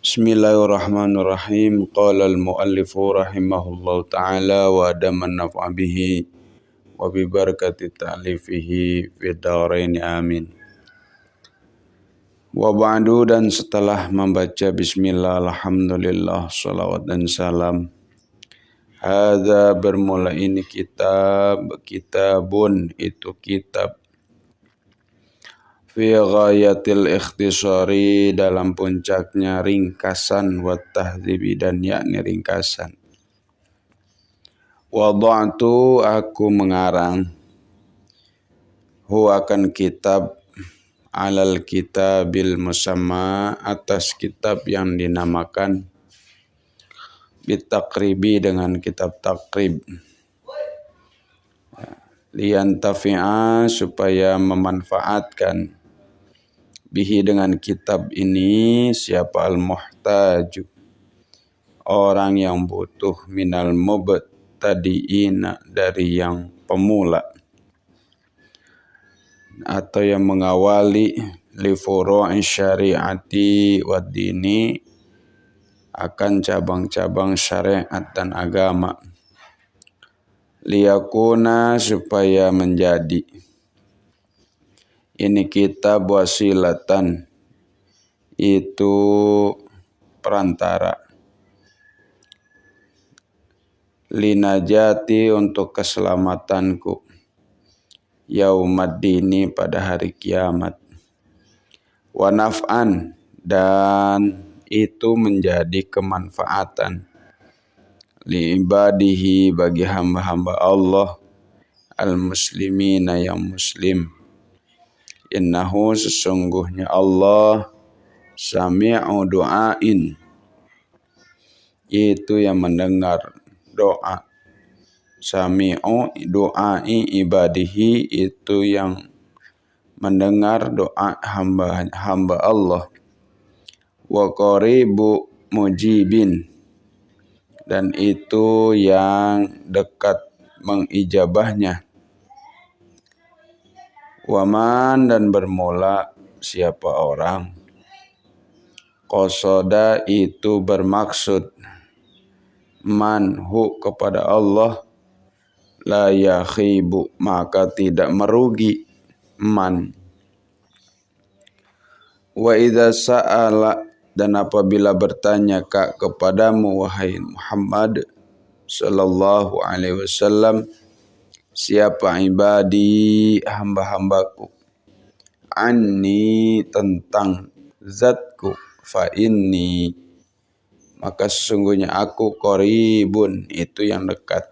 Bismillahirrahmanirrahim. Qala al-muallifu rahimahullahu ta'ala wa adaman naf'a bihi wa bi barakati ta'lifihi fid dharain amin. Wa ba'du, dan setelah membaca bismillah, alhamdulillah, salawat dan salam. Hadza bermula ini kitabun itu kitab fi ghayatil ikhtisari dalam puncaknya ringkasan wa tahdzibi dan yakni ringkasan. Wada'tu aku mengarang akan kitab alal kitabil musamma atas kitab yang dinamakan bitakribi dengan kitab takrib. Liyantafi'a supaya memanfaatkan bihi dengan kitab ini siapa al-muhtaju orang yang butuh minal mubtadi'ina dari yang pemula atau yang mengawali li furu'i syariati wa dini akan cabang-cabang syariat dan agama. Liyakuna supaya menjadi ini kitab wasilatan itu perantara linajati untuk keselamatanku yaumaddini pada hari kiamat wa naf'an dan itu menjadi kemanfaatan li ibadihi bagi hamba-hamba Allah al-muslimina yang muslim. Innahu sesungguhnya Allah sami'u du'ain itu yang mendengar doa. Sami'u du'ai ibadihi itu yang mendengar doa hamba Allah. Wa qaribu mujibin dan itu yang dekat mengijabahnya. Waman dan bermula siapa orang qasada itu bermaksud manhu kepada Allah la yakhibu maka tidak merugi man. Wa idza sa'ala dan apabila bertanya kepadamu wahai Muhammad sallallahu alaihi wasallam siapa ibadi hamba-hambaku anni tentang zatku fa inni maka sesungguhnya aku qaribun itu yang dekat.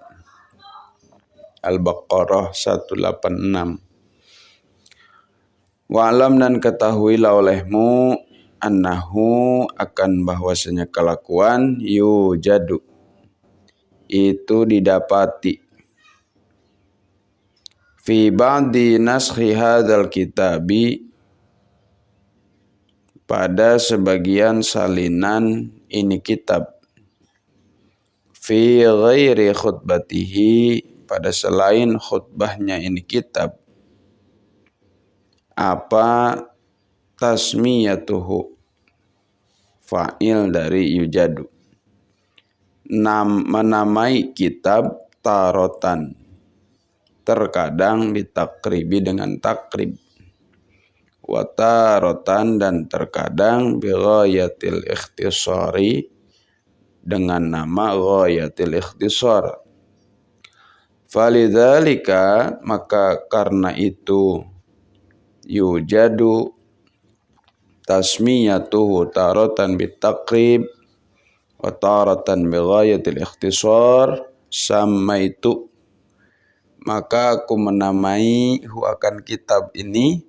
Al-Baqarah 186. Wa'lam dan ketahuilah olehmu annahu akan bahwasanya kelakuan yujadu itu didapati fi ba'di naskhi hadzal kitabi pada sebagian salinan ini kitab fi ghairi khutbatihi pada selain khutbahnya ini kitab apa tasmiyatuhu fa'il dari yujadu menamai kitab tarotan terkadang ditakribi dengan takrib wa tarotan dan terkadang bi ghayatil ikhtisari dengan nama ghayatil ikhtisar. Falidzalika maka karena itu yujadu tasmiyatuhu tarotan bi takrib wa taratan bi ghayatil ikhtisar samaitu maka aku menamai akan kitab ini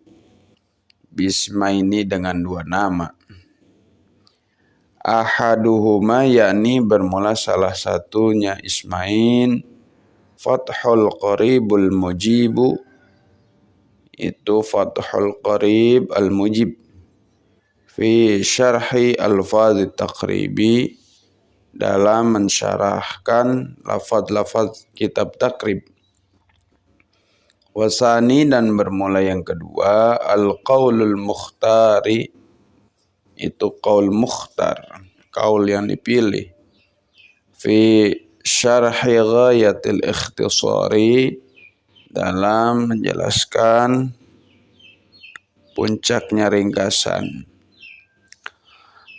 bismaini dengan dua nama. Ahaduhuma yakni bermula salah satunya ismain Fathul Qaribul Mujibu itu Fathul Qarib Al-Mujib fi syarhi alfadz takribi dalam mensyarahkan lafaz-lafaz kitab takrib. Wasani dan bermula yang kedua al-qaulul mukhtari itu qaul mukhtar kaul yang dipilih. Fi syarhi ghayatil ikhtisari, dalam menjelaskan puncaknya ringkasan.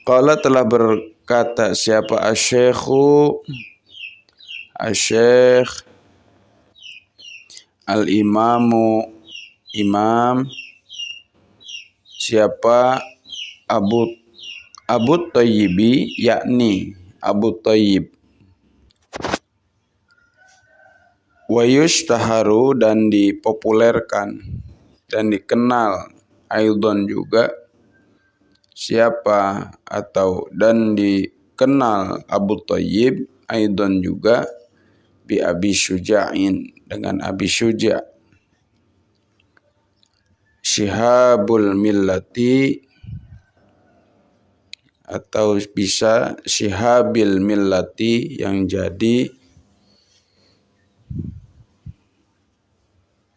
Qala telah berkata siapa asy-syekhu asy-syekh al-imamu imam siapa Abu Thayyibi, yakni Abu Thayyib. Wa yushtaharu, dan dipopulerkan dan dikenal, aidan juga siapa atau dan dikenal Abu Thayyib aidan juga bi Abi Syuja'in, dengan Abi Syuja'. Syihabul millati, atau bisa Syihabil millati, yang jadi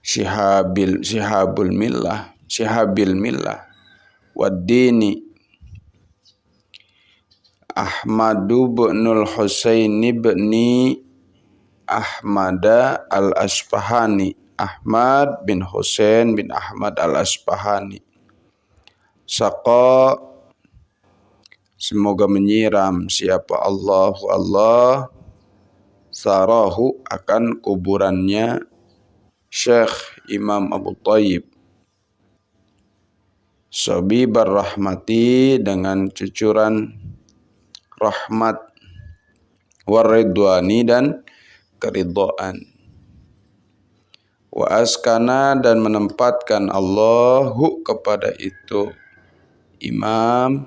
Syihabul millah, Syihabil millah. Waddini Ahmadu ibnul Husain ibni Ahmada al-Asfahani, Ahmad bin Husain bin Ahmad al-Asfahani. Saqa, semoga menyiram siapa Allah sarahu, akan kuburannya Syekh Imam Abu Thayyib. Sabibar rahmati, dengan cucuran rahmat, waridwani, dan keridhaan. Wa askana, dan menempatkan Allahu kepada itu imam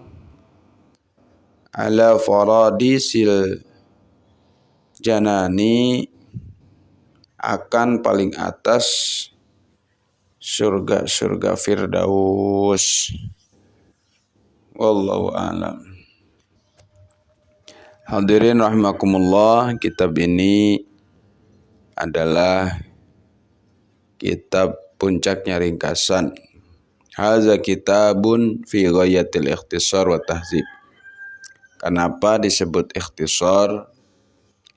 ala faradisil janani, akan paling atas surga-surga Firdaus. Wallahu a'lam. Hadirin rahimakumullah, kitab ini adalah kitab puncaknya ringkasan. Haza kitabun fi ghayatil ikhtisar wa tahzib. Kenapa disebut ikhtisar?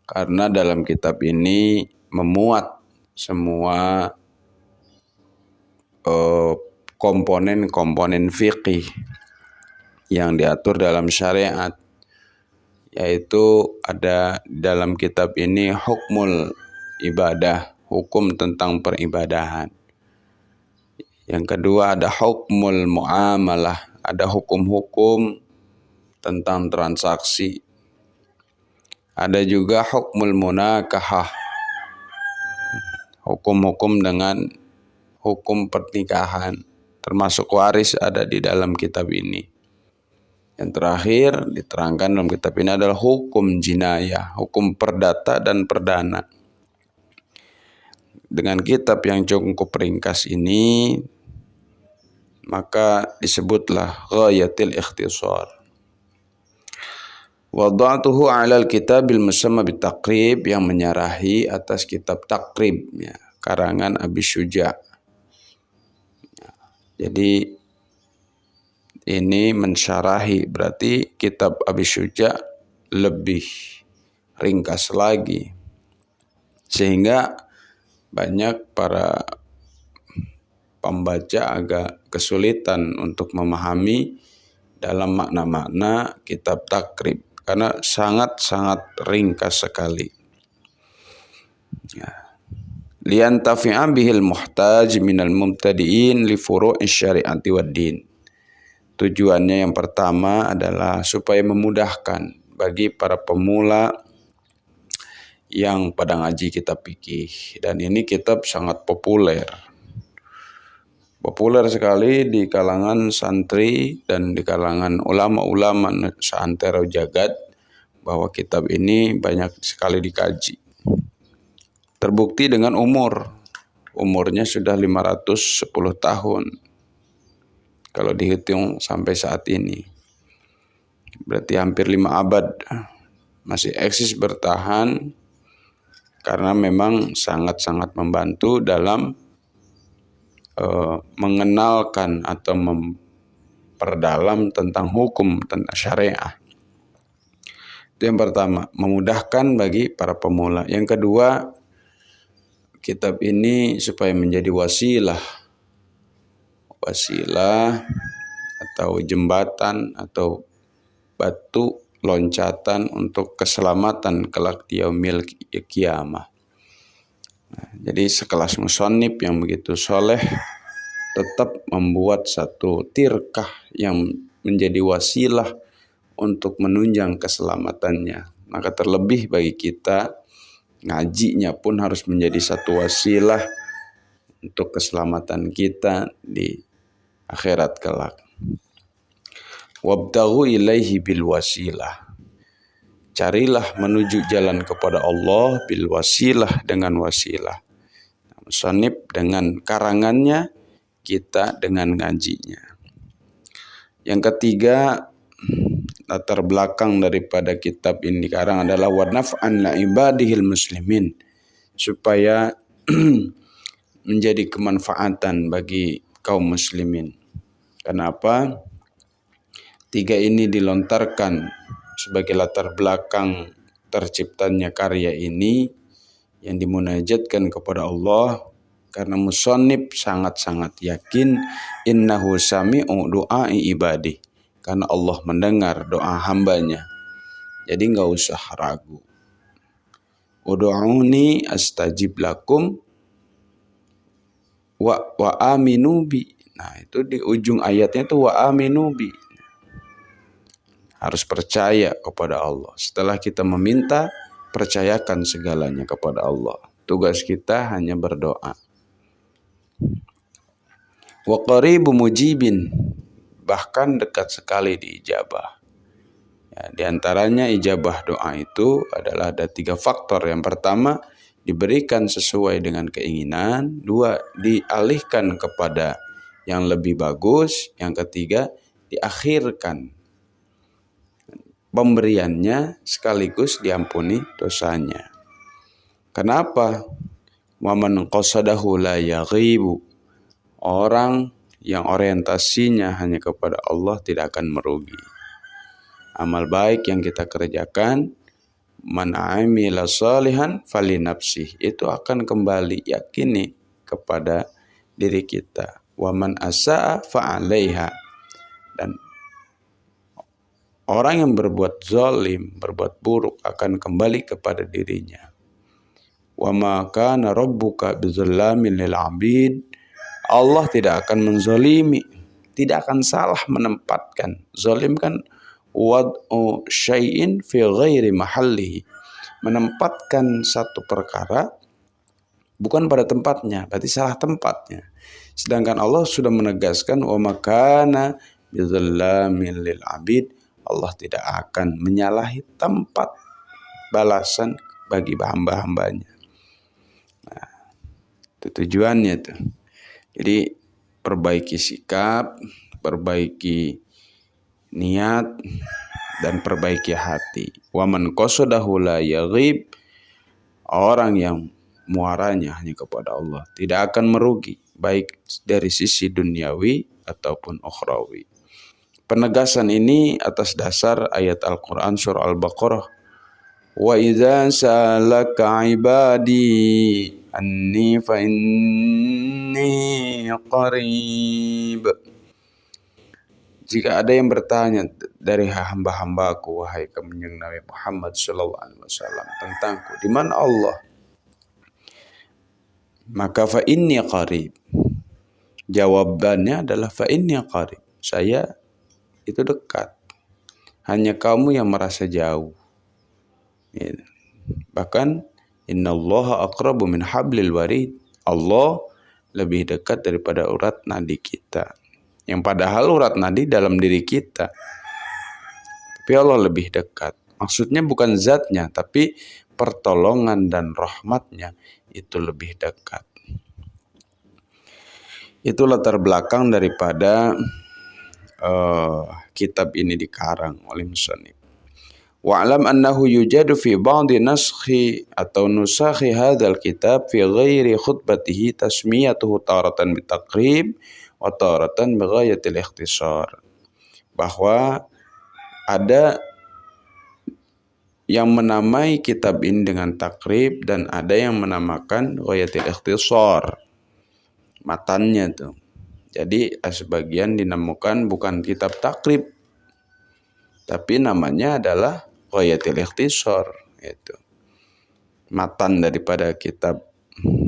Karena dalam kitab ini memuat semua komponen-komponen fikih yang diatur dalam syariat. Yaitu ada dalam kitab ini hukmul ibadah, hukum tentang peribadahan. Yang kedua ada hukmul muamalah, ada hukum-hukum tentang transaksi. Ada juga hukmul munakahah, hukum-hukum dengan hukum pernikahan, termasuk waris ada di dalam kitab ini. Yang terakhir diterangkan dalam kitab ini adalah hukum jinayah, hukum perdata dan perdana. Dengan kitab yang cukup ringkas ini, maka disebutlah ghayatil ikhtisar. Wada'tuhu 'alal kitabil musamma bitaqrib, yang menyarahi atas kitab Taqrib, ya, karangan Abi Syuja'. Jadi ini mensyarahi, berarti kitab Abi Syuja' lebih ringkas lagi, sehingga banyak para pembaca agak kesulitan untuk memahami dalam makna-makna kitab Taqrib, karena sangat-sangat ringkas sekali. Ya. Liyantafi'a bihil muhtaj minal mubtadi'in li furu'i syari'ati wad din. Tujuannya yang pertama adalah supaya memudahkan bagi para pemula yang pada ngaji kitab fikih. Dan ini kitab sangat populer. Populer sekali di kalangan santri dan di kalangan ulama-ulama seantero jagat, bahwa kitab ini banyak sekali dikaji. Terbukti dengan umurnya sudah 510 tahun. Kalau dihitung sampai saat ini, berarti hampir 5 abad masih eksis bertahan, karena memang sangat-sangat membantu dalam mengenalkan atau memperdalam tentang hukum, tentang syariah. Itu yang pertama, memudahkan bagi para pemula. Yang kedua, kitab ini supaya menjadi wasilah atau jembatan atau batu loncatan untuk keselamatan kelak di yaumil qiyamah. Jadi sekelas musannif yang begitu soleh tetap membuat satu tirkah yang menjadi wasilah untuk menunjang keselamatannya. Maka terlebih bagi kita, ngajinya pun harus menjadi satu wasilah untuk keselamatan kita di akhirat kelak. Wabtaghu ilaihi bil wasilah. Carilah menuju jalan kepada Allah bil wasilah, dengan wasilah. Musannif dengan karangannya, kita dengan ngajinya. Yang ketiga, latar belakang daripada kitab ini dikarang adalah wa naf'an la ibadihil muslimin, supaya menjadi kemanfaatan bagi kaum muslimin. Kenapa? Tiga ini dilontarkan sebagai latar belakang terciptanya karya ini yang dimunajatkan kepada Allah, karena musannif sangat-sangat yakin innahu sami'u du'ai ibadi, karena Allah mendengar doa hambanya. Jadi nggak usah ragu. Ud'uni astajib lakum wa aminu bi. Nah, itu di ujung ayatnya itu wa aminu bi. Harus percaya kepada Allah. Setelah kita meminta, percayakan segalanya kepada Allah. Tugas kita hanya berdoa. Wa qaribu mujibin, bahkan dekat sekali diijabah. Ya, di antaranya ijabah doa itu adalah ada 3 faktor. Yang pertama, diberikan sesuai dengan keinginan. 2, dialihkan kepada yang lebih bagus. Yang ketiga, diakhirkan pemberiannya sekaligus diampuni dosanya. Kenapa? Wa man qasadahu la yaghibu. Orang yang orientasinya hanya kepada Allah tidak akan merugi. Amal baik yang kita kerjakan, man amila salihan falinafsih, itu akan kembali, yakini kepada diri kita. Wa man asaa fa'alaiha. Dan orang yang berbuat zalim, berbuat buruk akan kembali kepada dirinya. Wa ma kana rabbuka bizallamin lil 'abid. Allah tidak akan menzalimi, tidak akan salah menempatkan. Zalim kan wad'u syai'in fi ghairi mahallihi, menempatkan satu perkara bukan pada tempatnya, berarti salah tempatnya. Sedangkan Allah sudah menegaskan wa ma kana bizallamin lil 'abid. Allah tidak akan menyalahi tempat balasan bagi hamba-hambanya. Nah, itu tujuannya tuh. Jadi perbaiki sikap, perbaiki niat, dan perbaiki hati. Wa man qasadahu la yaghib. Orang yang muaranya hanya kepada Allah tidak akan merugi, baik dari sisi duniawi ataupun ukhrawi. Penegasan ini atas dasar ayat Al-Quran surah Al-Baqarah. Wa idza sa'alaka ibadi anni fa inni qarib. Jika ada yang bertanya dari hamba-hambaku, wahai Kanjeng Nabi Muhammad sallallahu alaihi wasallam, tentangku, di mana Allah? Maka fa inni qarib. Jawabannya adalah fa inni qarib. Saya itu dekat. Hanya kamu yang merasa jauh. Ya. Bahkan innallaha aqrabu min hablil warid. Allah lebih dekat daripada urat nadi kita. Yang padahal urat nadi dalam diri kita. Tapi Allah lebih dekat. Maksudnya bukan zatnya, tapi pertolongan dan rahmatnya itu lebih dekat. Itu latar belakang daripada kitab ini dikarang oleh musannif. Wa'lam annahu yujadu fi ba'di naskhi atau nusakhi hadzal kitab fi ghairi khutbatihi tasmiyatuhu taratan bitaqrib wa taratan bighayatil ikhtisar. Bahwa ada yang menamai kitab ini dengan takrib dan ada yang menamakan Ghayatul Ikhtisar. Matannya tuh. Jadi sebagian dinamakan bukan kitab takrib, tapi namanya adalah Ghayatul Ikhtisar. Itu matan daripada kitab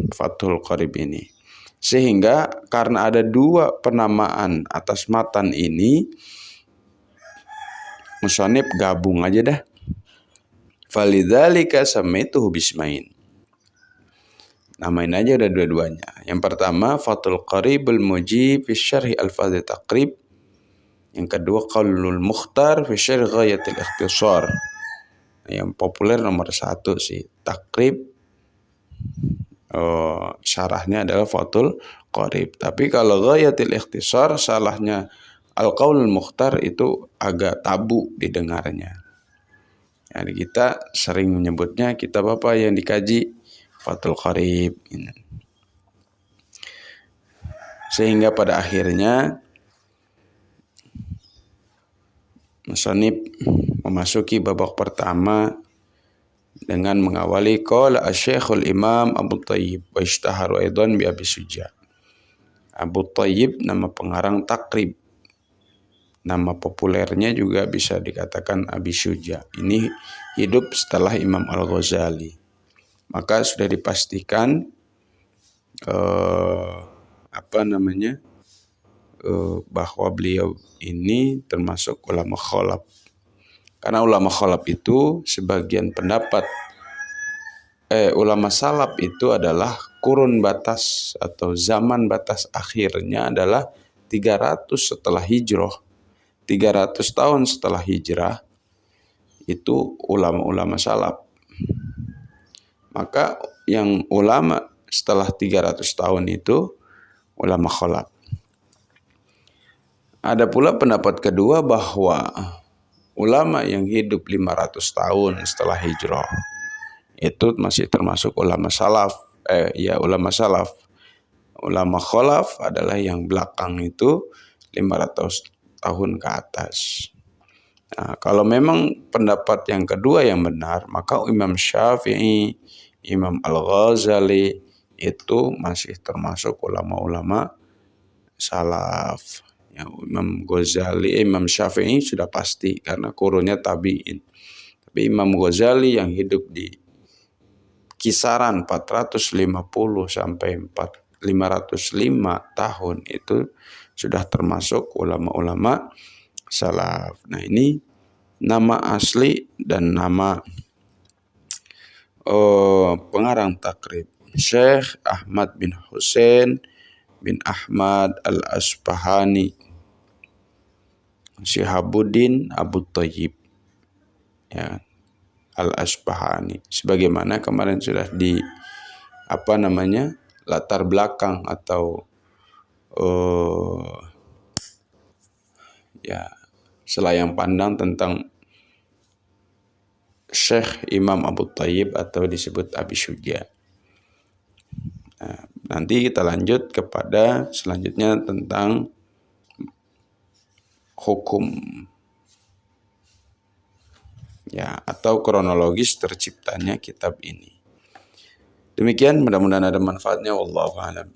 Fathul Qarib ini. Sehingga karena ada dua penamaan atas matan ini, musannif gabung aja dah. Falidzalika samaituhu bismain. Namain aja udah dua-duanya. Yang pertama Fathul Qaribul Mujib fi syarhi alfadz taqrib. Yang kedua Qaulul Mukhtar fi syarhi Ghayatul Ikhtisar. Yang populer nomor 1 sih takrib. Syarahnya adalah Fathul Qarib. Tapi kalau Ghayatul Ikhtisar salahnya Al-Qaulul Mukhtar itu agak tabu didengarnya. Yani kita sering menyebutnya kitab apa yang dikaji Fathul Qarib. Sehingga pada akhirnya musannif memasuki babak pertama dengan mengawali qala asy-Syekhul Imam Abu Thayyib wa ishtaharu aidan bi Abi Suja. Abu Thayyib nama pengarang takrib. Nama populernya juga bisa dikatakan Abi Suja. Ini hidup setelah Imam Al-Ghazali. Maka sudah dipastikan bahwa beliau ini termasuk ulama khalaf. Karena ulama khalaf itu sebagian pendapat ulama salaf itu adalah kurun batas atau zaman batas akhirnya adalah 300 setelah hijrah. 300 tahun setelah hijrah itu ulama-ulama salaf. Maka yang ulama setelah 300 tahun itu ulama khalaf. Ada pula pendapat kedua bahwa ulama yang hidup 500 tahun setelah hijrah itu masih termasuk ulama salaf. Ulama salaf. Ulama khalaf adalah yang belakang itu 500 tahun ke atas. Nah, kalau memang pendapat yang kedua yang benar, maka Imam Syafi'i, Imam Al-Ghazali itu masih termasuk ulama-ulama salaf. Ya, Imam Syafi'i sudah pasti karena kurunnya tabi'in. Tapi Imam Ghazali yang hidup di kisaran 450 sampai 505 tahun itu sudah termasuk ulama-ulama salaf. Nah, ini nama asli dan nama pengarang takrib Syekh Ahmad bin Husain bin Ahmad Al-Asbahani Syihabuddin Abu Thayyib, ya, Al-Asbahani. Sebagaimana kemarin sudah di latar belakang atau selayang pandang tentang Syekh Imam Abu Thayyib atau disebut Abi Suja. Nah, nanti kita lanjut kepada selanjutnya tentang hukum, ya, atau kronologis terciptanya kitab ini. Demikian, mudah-mudahan ada manfaatnya. Wallahu a'lam.